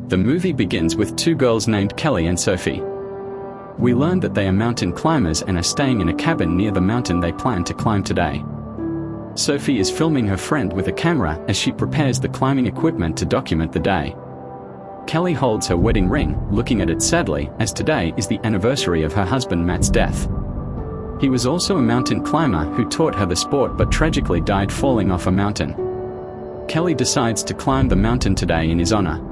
The movie begins with two girls named Kelly and Sophie. We learn that they are mountain climbers and are staying in a cabin near the mountain they plan to climb today. Sophie is filming her friend with a camera as she prepares the climbing equipment to document the day. Kelly holds her wedding ring, looking at it sadly, as today is the anniversary of her husband Matt's death. He was also a mountain climber who taught her the sport but tragically died falling off a mountain. Kelly decides to climb the mountain today in his honor.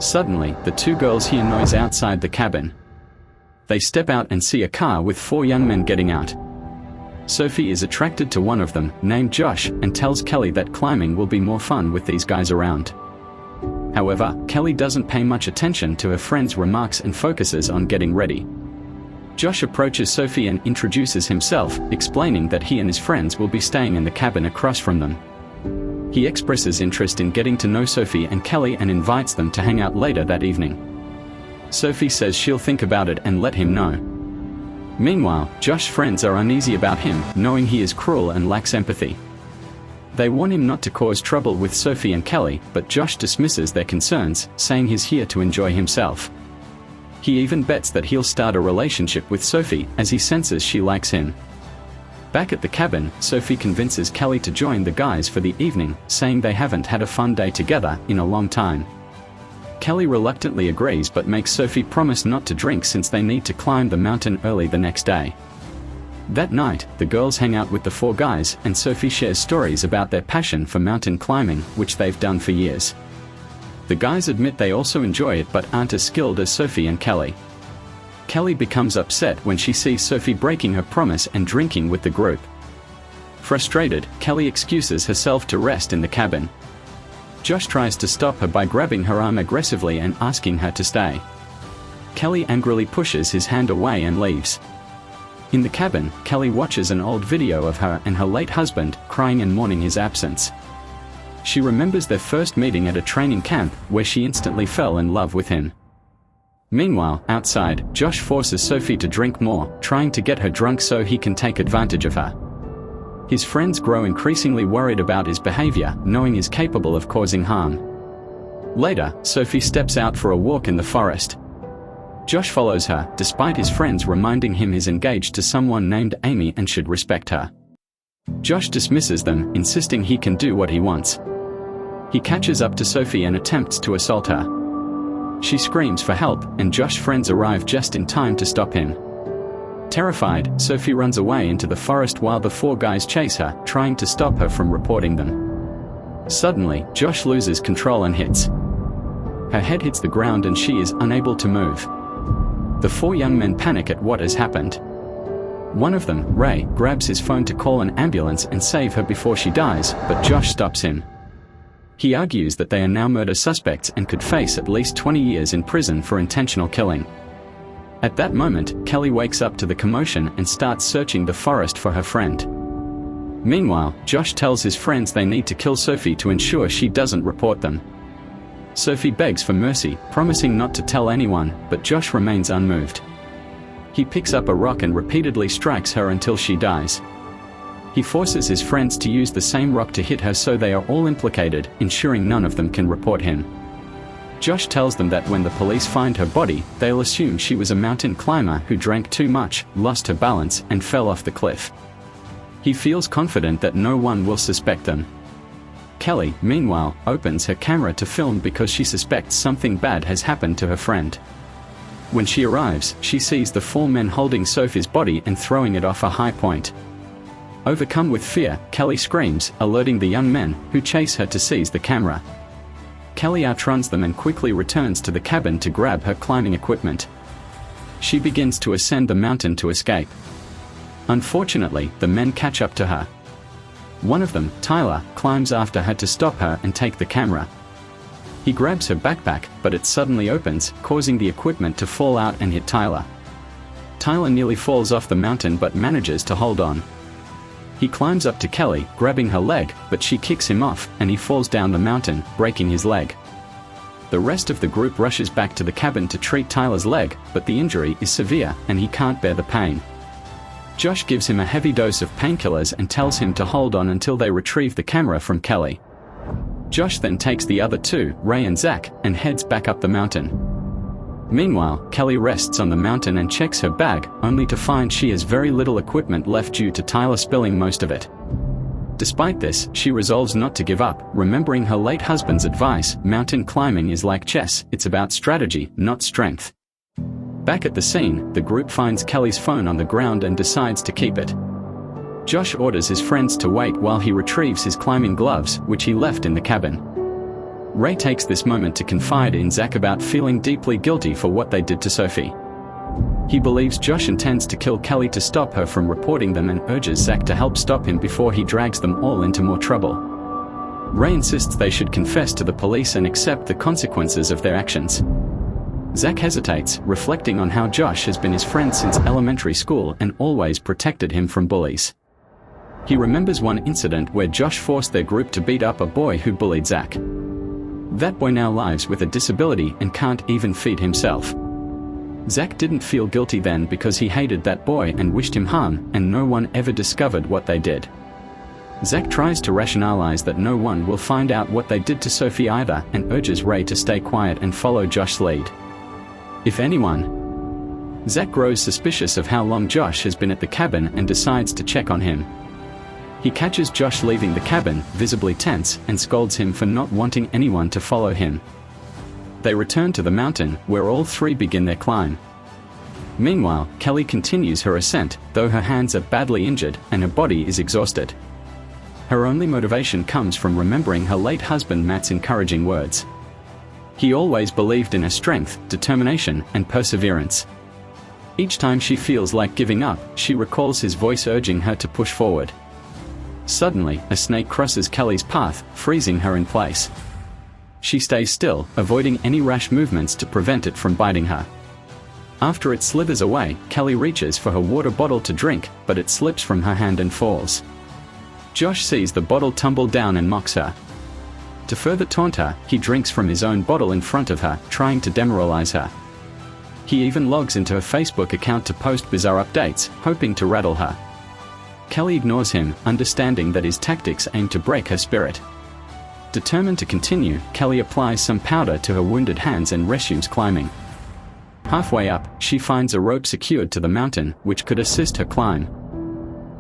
Suddenly, the two girls hear noise outside the cabin. They step out and see a car with four young men getting out. Sophie is attracted to one of them, named Josh, and tells Kelly that climbing will be more fun with these guys around. However, Kelly doesn't pay much attention to her friend's remarks and focuses on getting ready. Josh approaches Sophie and introduces himself, explaining that he and his friends will be staying in the cabin across from them. He expresses interest in getting to know Sophie and Kelly and invites them to hang out later that evening. Sophie says she'll think about it and let him know. Meanwhile, Josh's friends are uneasy about him, knowing he is cruel and lacks empathy. They warn him not to cause trouble with Sophie and Kelly, but Josh dismisses their concerns, saying he's here to enjoy himself. He even bets that he'll start a relationship with Sophie, as he senses she likes him. Back at the cabin, Sophie convinces Kelly to join the guys for the evening, saying they haven't had a fun day together in a long time. Kelly reluctantly agrees but makes Sophie promise not to drink since they need to climb the mountain early the next day. That night, the girls hang out with the four guys and Sophie shares stories about their passion for mountain climbing, which they've done for years. The guys admit they also enjoy it but aren't as skilled as Sophie and Kelly. Kelly becomes upset when she sees Sophie breaking her promise and drinking with the group. Frustrated, Kelly excuses herself to rest in the cabin. Josh tries to stop her by grabbing her arm aggressively and asking her to stay. Kelly angrily pushes his hand away and leaves. In the cabin, Kelly watches an old video of her and her late husband, crying and mourning his absence. She remembers their first meeting at a training camp, where she instantly fell in love with him. Meanwhile, outside, Josh forces Sophie to drink more, trying to get her drunk so he can take advantage of her. His friends grow increasingly worried about his behavior, knowing he's capable of causing harm. Later, Sophie steps out for a walk in the forest. Josh follows her, despite his friends reminding him he's engaged to someone named Amy and should respect her. Josh dismisses them, insisting he can do what he wants. He catches up to Sophie and attempts to assault her. She screams for help, and Josh's friends arrive just in time to stop him. Terrified, Sophie runs away into the forest while the four guys chase her, trying to stop her from reporting them. Suddenly, Josh loses control and hits. Her head hits the ground and she is unable to move. The four young men panic at what has happened. One of them, Ray, grabs his phone to call an ambulance and save her before she dies, but Josh stops him. He argues that they are now murder suspects and could face at least 20 years in prison for intentional killing. At that moment, Kelly wakes up to the commotion and starts searching the forest for her friend. Meanwhile, Josh tells his friends they need to kill Sophie to ensure she doesn't report them. Sophie begs for mercy, promising not to tell anyone, but Josh remains unmoved. He picks up a rock and repeatedly strikes her until she dies. He forces his friends to use the same rock to hit her so they are all implicated, ensuring none of them can report him. Josh tells them that when the police find her body, they'll assume she was a mountain climber who drank too much, lost her balance, and fell off the cliff. He feels confident that no one will suspect them. Kelly, meanwhile, opens her camera to film because she suspects something bad has happened to her friend. When she arrives, she sees the four men holding Sophie's body and throwing it off a high point. Overcome with fear, Kelly screams, alerting the young men, who chase her to seize the camera. Kelly outruns them and quickly returns to the cabin to grab her climbing equipment. She begins to ascend the mountain to escape. Unfortunately, the men catch up to her. One of them, Tyler, climbs after her to stop her and take the camera. He grabs her backpack, but it suddenly opens, causing the equipment to fall out and hit Tyler. Tyler nearly falls off the mountain but manages to hold on. He climbs up to Kelly, grabbing her leg, but she kicks him off, and he falls down the mountain, breaking his leg. The rest of the group rushes back to the cabin to treat Tyler's leg, but the injury is severe, and he can't bear the pain. Josh gives him a heavy dose of painkillers and tells him to hold on until they retrieve the camera from Kelly. Josh then takes the other two, Ray and Zach, and heads back up the mountain. Meanwhile, Kelly rests on the mountain and checks her bag, only to find she has very little equipment left due to Tyler spilling most of it. Despite this, she resolves not to give up, remembering her late husband's advice: mountain climbing is like chess, it's about strategy, not strength. Back at the scene, the group finds Kelly's phone on the ground and decides to keep it. Josh orders his friends to wait while he retrieves his climbing gloves, which he left in the cabin. Ray takes this moment to confide in Zach about feeling deeply guilty for what they did to Sophie. He believes Josh intends to kill Kelly to stop her from reporting them and urges Zach to help stop him before he drags them all into more trouble. Ray insists they should confess to the police and accept the consequences of their actions. Zach hesitates, reflecting on how Josh has been his friend since elementary school and always protected him from bullies. He remembers one incident where Josh forced their group to beat up a boy who bullied Zach. That boy now lives with a disability and can't even feed himself. Zach didn't feel guilty then because he hated that boy and wished him harm, and no one ever discovered what they did. Zach tries to rationalize that no one will find out what they did to Sophie either, and urges Ray to stay quiet and follow Josh's lead. If anyone. Zach grows suspicious of how long Josh has been at the cabin and decides to check on him. He catches Josh leaving the cabin, visibly tense, and scolds him for not wanting anyone to follow him. They return to the mountain, where all three begin their climb. Meanwhile, Kelly continues her ascent, though her hands are badly injured and her body is exhausted. Her only motivation comes from remembering her late husband Matt's encouraging words. He always believed in her strength, determination, and perseverance. Each time she feels like giving up, she recalls his voice urging her to push forward. Suddenly, a snake crosses Kelly's path, freezing her in place. She stays still, avoiding any rash movements to prevent it from biting her. After it slithers away, Kelly reaches for her water bottle to drink, but it slips from her hand and falls. Josh sees the bottle tumble down and mocks her. To further taunt her, he drinks from his own bottle in front of her, trying to demoralize her. He even logs into her Facebook account to post bizarre updates, hoping to rattle her. Kelly ignores him, understanding that his tactics aim to break her spirit. Determined to continue, Kelly applies some powder to her wounded hands and resumes climbing. Halfway up, she finds a rope secured to the mountain, which could assist her climb.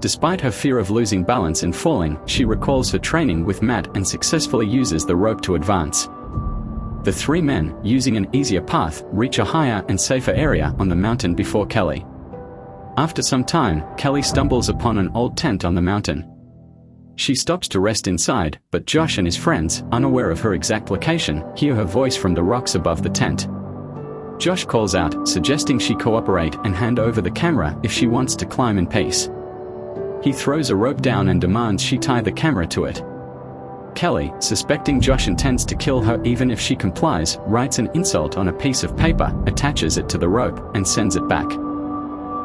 Despite her fear of losing balance and falling, she recalls her training with Matt and successfully uses the rope to advance. The three men, using an easier path, reach a higher and safer area on the mountain before Kelly. After some time, Kelly stumbles upon an old tent on the mountain. She stops to rest inside, but Josh and his friends, unaware of her exact location, hear her voice from the rocks above the tent. Josh calls out, suggesting she cooperate and hand over the camera if she wants to climb in peace. He throws a rope down and demands she tie the camera to it. Kelly, suspecting Josh intends to kill her even if she complies, writes an insult on a piece of paper, attaches it to the rope, and sends it back.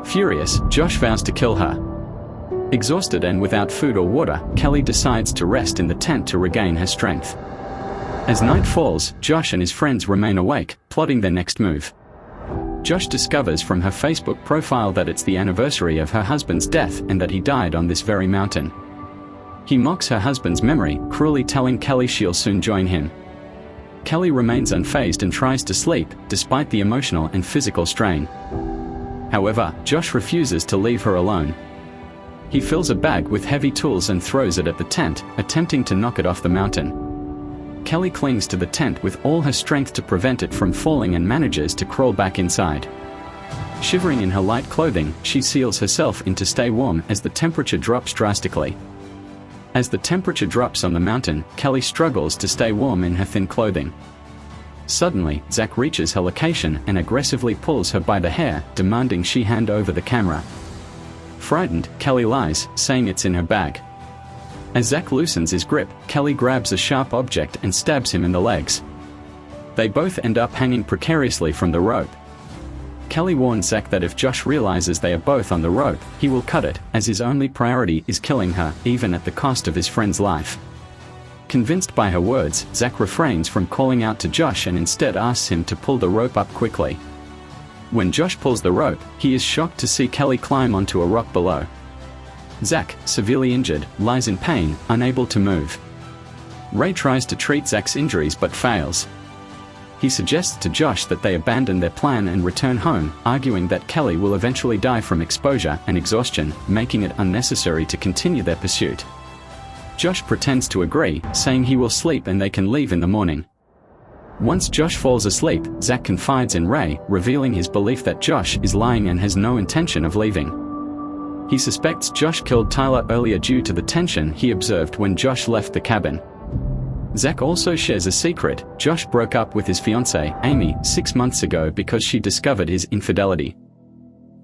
Furious, Josh vows to kill her. Exhausted and without food or water, Kelly decides to rest in the tent to regain her strength. As night falls, Josh and his friends remain awake, plotting their next move. Josh discovers from her Facebook profile that it's the anniversary of her husband's death and that he died on this very mountain. He mocks her husband's memory, cruelly telling Kelly she'll soon join him. Kelly remains unfazed and tries to sleep, despite the emotional and physical strain. However, Josh refuses to leave her alone. He fills a bag with heavy tools and throws it at the tent, attempting to knock it off the mountain. Kelly clings to the tent with all her strength to prevent it from falling and manages to crawl back inside. Shivering in her light clothing, she seals herself in to stay warm as the temperature drops drastically. As the temperature drops on the mountain, Kelly struggles to stay warm in her thin clothing. Suddenly, Zach reaches her location and aggressively pulls her by the hair, demanding she hand over the camera. Frightened, Kelly lies, saying it's in her bag. As Zach loosens his grip, Kelly grabs a sharp object and stabs him in the legs. They both end up hanging precariously from the rope. Kelly warns Zach that if Josh realizes they are both on the rope, he will cut it, as his only priority is killing her, even at the cost of his friend's life. Convinced by her words, Zach refrains from calling out to Josh and instead asks him to pull the rope up quickly. When Josh pulls the rope, he is shocked to see Kelly climb onto a rock below. Zach, severely injured, lies in pain, unable to move. Ray tries to treat Zach's injuries but fails. He suggests to Josh that they abandon their plan and return home, arguing that Kelly will eventually die from exposure and exhaustion, making it unnecessary to continue their pursuit. Josh pretends to agree, saying he will sleep and they can leave in the morning. Once Josh falls asleep, Zach confides in Ray, revealing his belief that Josh is lying and has no intention of leaving. He suspects Josh killed Tyler earlier due to the tension he observed when Josh left the cabin. Zach also shares a secret. Josh broke up with his fiancée, Amy, 6 months ago because she discovered his infidelity.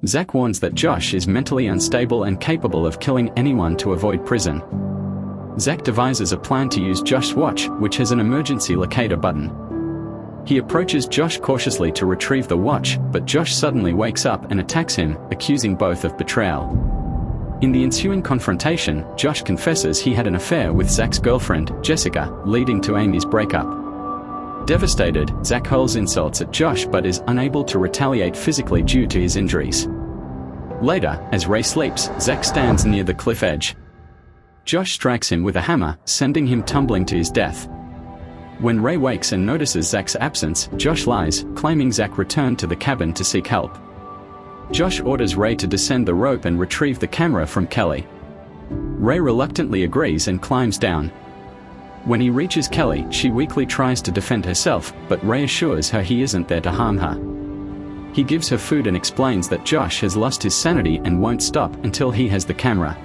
Zach warns that Josh is mentally unstable and capable of killing anyone to avoid prison. Zach devises a plan to use Josh's watch, which has an emergency locator button. He approaches Josh cautiously to retrieve the watch, but Josh suddenly wakes up and attacks him, accusing both of betrayal. In the ensuing confrontation, Josh confesses he had an affair with Zach's girlfriend, Jessica, leading to Amy's breakup. Devastated, Zach hurls insults at Josh but is unable to retaliate physically due to his injuries. Later, as Ray sleeps, Zach stands near the cliff edge. Josh strikes him with a hammer, sending him tumbling to his death. When Ray wakes and notices Zach's absence, Josh lies, claiming Zach returned to the cabin to seek help. Josh orders Ray to descend the rope and retrieve the camera from Kelly. Ray reluctantly agrees and climbs down. When he reaches Kelly, she weakly tries to defend herself, but Ray assures her he isn't there to harm her. He gives her food and explains that Josh has lost his sanity and won't stop until he has the camera.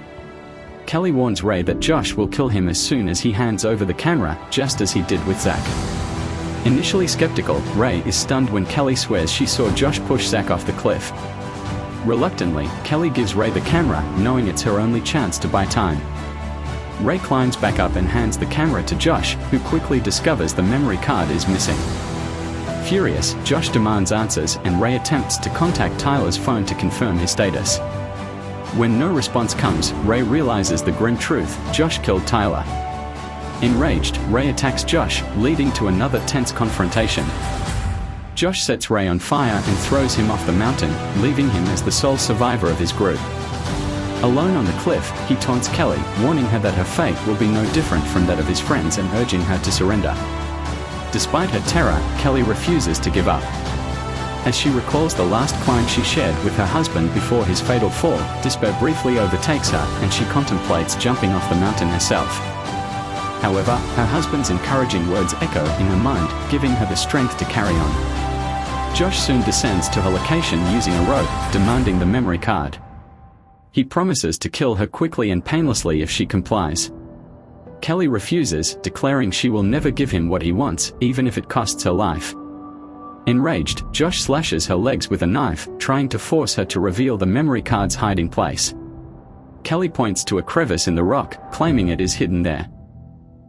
Kelly warns Ray that Josh will kill him as soon as he hands over the camera, just as he did with Zach. Initially skeptical, Ray is stunned when Kelly swears she saw Josh push Zach off the cliff. Reluctantly, Kelly gives Ray the camera, knowing it's her only chance to buy time. Ray climbs back up and hands the camera to Josh, who quickly discovers the memory card is missing. Furious, Josh demands answers and Ray attempts to contact Tyler's phone to confirm his status. When no response comes, Ray realizes the grim truth: Josh killed Tyler. Enraged, Ray attacks Josh, leading to another tense confrontation. Josh sets Ray on fire and throws him off the mountain, leaving him as the sole survivor of his group. Alone on the cliff, he taunts Kelly, warning her that her fate will be no different from that of his friends and urging her to surrender. Despite her terror, Kelly refuses to give up. As she recalls the last climb she shared with her husband before his fatal fall, despair briefly overtakes her and she contemplates jumping off the mountain herself. However, her husband's encouraging words echo in her mind, giving her the strength to carry on. Josh soon descends to her location using a rope, demanding the memory card. He promises to kill her quickly and painlessly if she complies. Kelly refuses, declaring she will never give him what he wants, even if it costs her life. Enraged, Josh slashes her legs with a knife, trying to force her to reveal the memory card's hiding place. Kelly points to a crevice in the rock, claiming it is hidden there.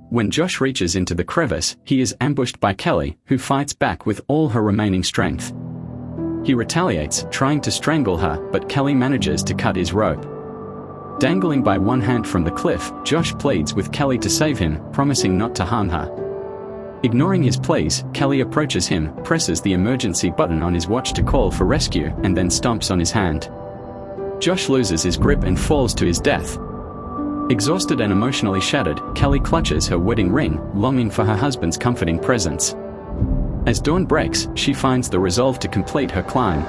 When Josh reaches into the crevice, he is ambushed by Kelly, who fights back with all her remaining strength. He retaliates, trying to strangle her, but Kelly manages to cut his rope. Dangling by one hand from the cliff, Josh pleads with Kelly to save him, promising not to harm her. Ignoring his pleas, Kelly approaches him, presses the emergency button on his watch to call for rescue, and then stomps on his hand. Josh loses his grip and falls to his death. Exhausted and emotionally shattered, Kelly clutches her wedding ring, longing for her husband's comforting presence. As dawn breaks, she finds the resolve to complete her climb.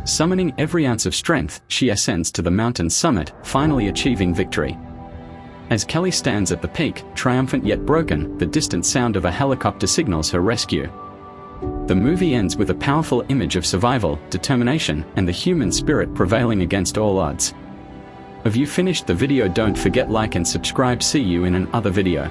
Summoning every ounce of strength, she ascends to the mountain's summit, finally achieving victory. As Kelly stands at the peak, triumphant yet broken, the distant sound of a helicopter signals her rescue. The movie ends with a powerful image of survival, determination, and the human spirit prevailing against all odds. Have you finished the video? Don't forget like and subscribe. See you in another video.